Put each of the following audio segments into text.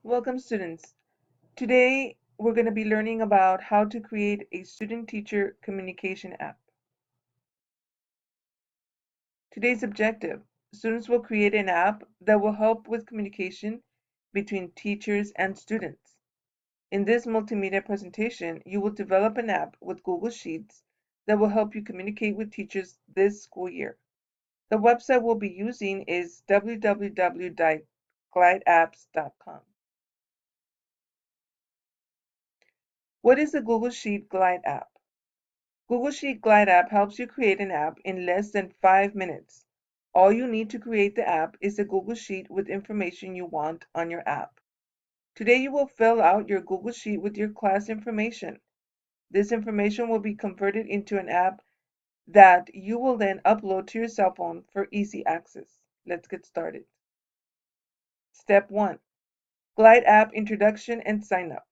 Welcome students. Today we're going to be learning about how to create a student-teacher communication app. Today's objective: students will create an app that will help with communication between teachers and students. In this multimedia presentation, you will develop an app with Google Sheets that will help you communicate with teachers this school year. The website we'll be using is www.glideapps.com. What is the Google Sheet Glide app? Google Sheet Glide app helps you create an app in less than 5 minutes. All you need to create the app is a Google Sheet with information you want on your app. Today you will fill out your Google Sheet with your class information. This information will be converted into an app that you will then upload to your cell phone for easy access. Let's get started. Step 1. Glide app introduction and sign up.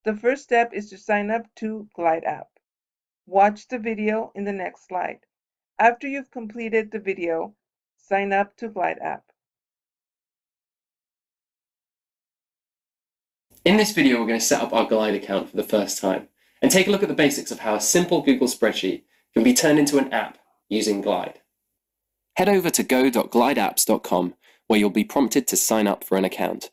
The first step is to sign up to Glide app. Watch the video in the next slide. After you've completed the video, sign up to Glide app. In this video, we're going to set up our Glide account for the first time and take a look at the basics of how a simple Google spreadsheet can be turned into an app using Glide. Head over to go.glideapps.com where you'll be prompted to sign up for an account.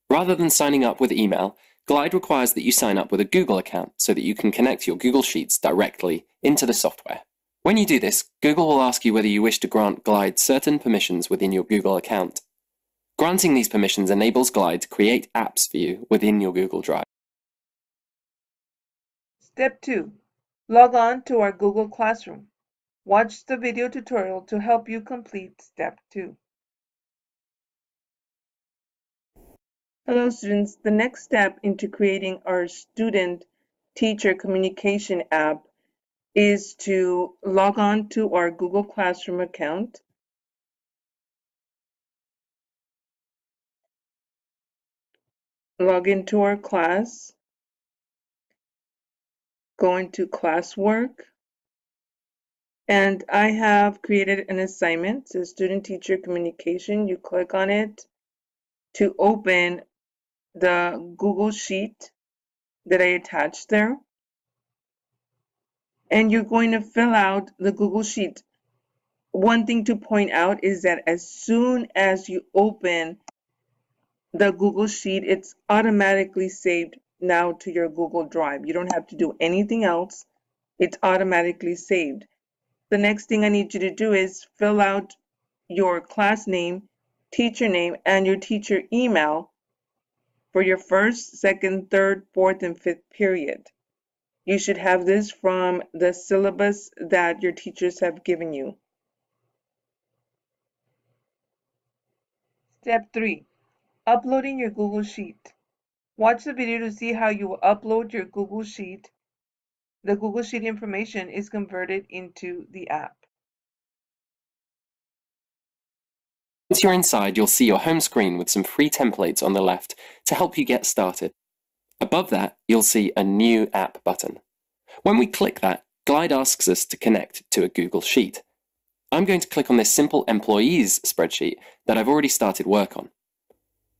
Rather than signing up with email, Glide requires that you sign up with a Google account so that you can connect your Google Sheets directly into the software. When you do this, Google will ask you whether you wish to grant Glide certain permissions within your Google account. Granting these permissions enables Glide to create apps for you within your Google Drive. Step 2. Log on to our Google Classroom. Watch the video tutorial to help you complete Step 2. Hello students, the next step into creating our student-teacher communication app is to log on to our Google Classroom account. Log into our class, go into classwork, and I have created an assignment, so student-teacher communication. You click on it to open the Google Sheet that I attached there. And you're going to fill out the Google Sheet. One thing to point out is that as soon as you open the Google Sheet, it's automatically saved now to your Google Drive. You don't have to do anything else. It's automatically saved. The next thing I need you to do is fill out your class name, teacher name, and your teacher email for your first, second, third, fourth, and fifth period. You should have this from the syllabus that your teachers have given you. Step 3. Uploading your Google Sheet. Watch the video to see how you will upload your Google Sheet. The Google Sheet information is converted into the app. Once you're inside, you'll see your home screen with some free templates on the left to help you get started. Above that, you'll see a New App button. When we click that, Glide asks us to connect to a Google Sheet. I'm going to click on this simple employees spreadsheet that I've already started work on.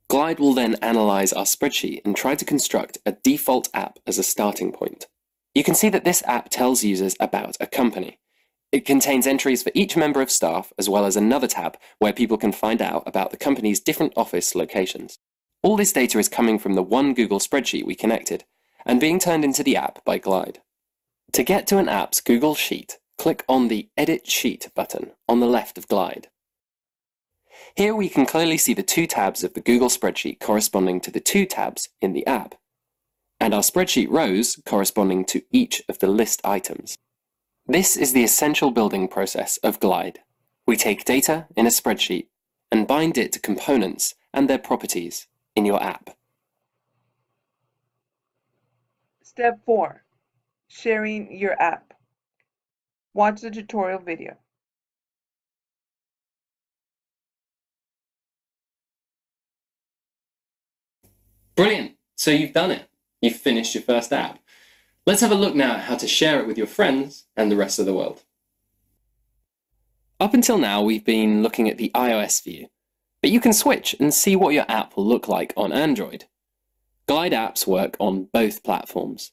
Glide will then analyze our spreadsheet and try to construct a default app as a starting point. You can see that this app tells users about a company. It contains entries for each member of staff, as well as another tab where people can find out about the company's different office locations. All this data is coming from the one Google spreadsheet we connected, and being turned into the app by Glide. To get to an app's Google Sheet, click on the Edit Sheet button on the left of Glide. Here we can clearly see the two tabs of the Google spreadsheet corresponding to the two tabs in the app, and our spreadsheet rows corresponding to each of the list items. This is the essential building process of Glide. We take data in a spreadsheet and bind it to components and their properties in your app. Step 4. Sharing your app. Watch the tutorial video. Brilliant! So you've done it. You've finished your first app. Let's have a look now at how to share it with your friends and the rest of the world. Up until now, we've been looking at the iOS view, but you can switch and see what your app will look like on Android Glide apps work on both platforms.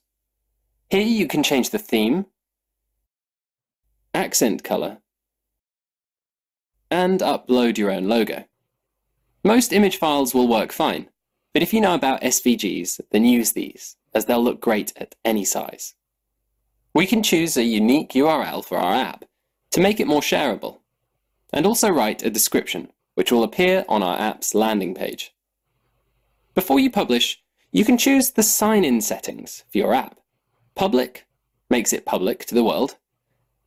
Here you can change the theme, accent color, and upload your own logo. Most image files will work fine, but if you know about SVGs, then use these, as they'll look great at any size. We can choose a unique URL for our app to make it more shareable, and also write a description, which will appear on our app's landing page. Before you publish, you can choose the sign-in settings for your app. Public makes it public to the world.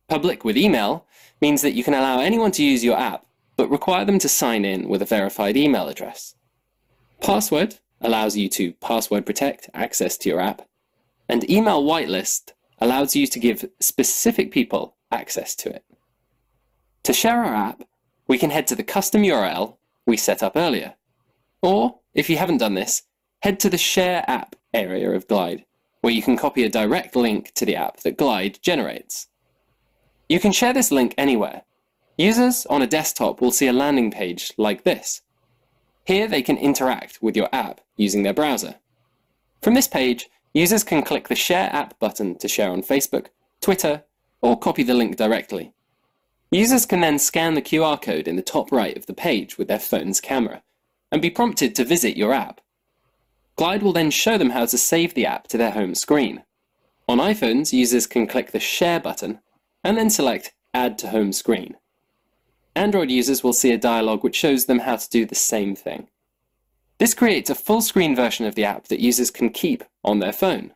Public with email means that you can allow anyone to use your app, but require them to sign in with a verified email address. Password allows you to password protect access to your app. And email whitelist allows you to give specific people access to it. To share our app, we can head to the custom URL we set up earlier. Or, if you haven't done this, head to the Share App area of Glide, where you can copy a direct link to the app that Glide generates. You can share this link anywhere. Users on a desktop will see a landing page like this. Here they can interact with your app using their browser. From this page, users can click the Share App button to share on Facebook, Twitter, or copy the link directly. Users can then scan the QR code in the top right of the page with their phone's camera and be prompted to visit your app. Glide will then show them how to save the app to their home screen. On iPhones, users can click the Share button and then select Add to Home Screen. Android users will see a dialog which shows them how to do the same thing. This creates a full screen version of the app that users can keep on their phone.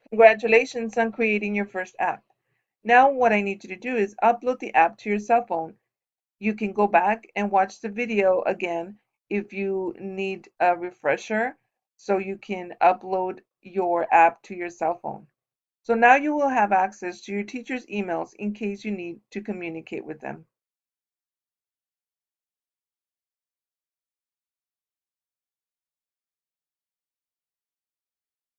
Congratulations on creating your first app. Now what I need you to do is upload the app to your cell phone. You can go back and watch the video again if you need a refresher, so you can upload your app to your cell phone. So now you will have access to your teacher's emails in case you need to communicate with them.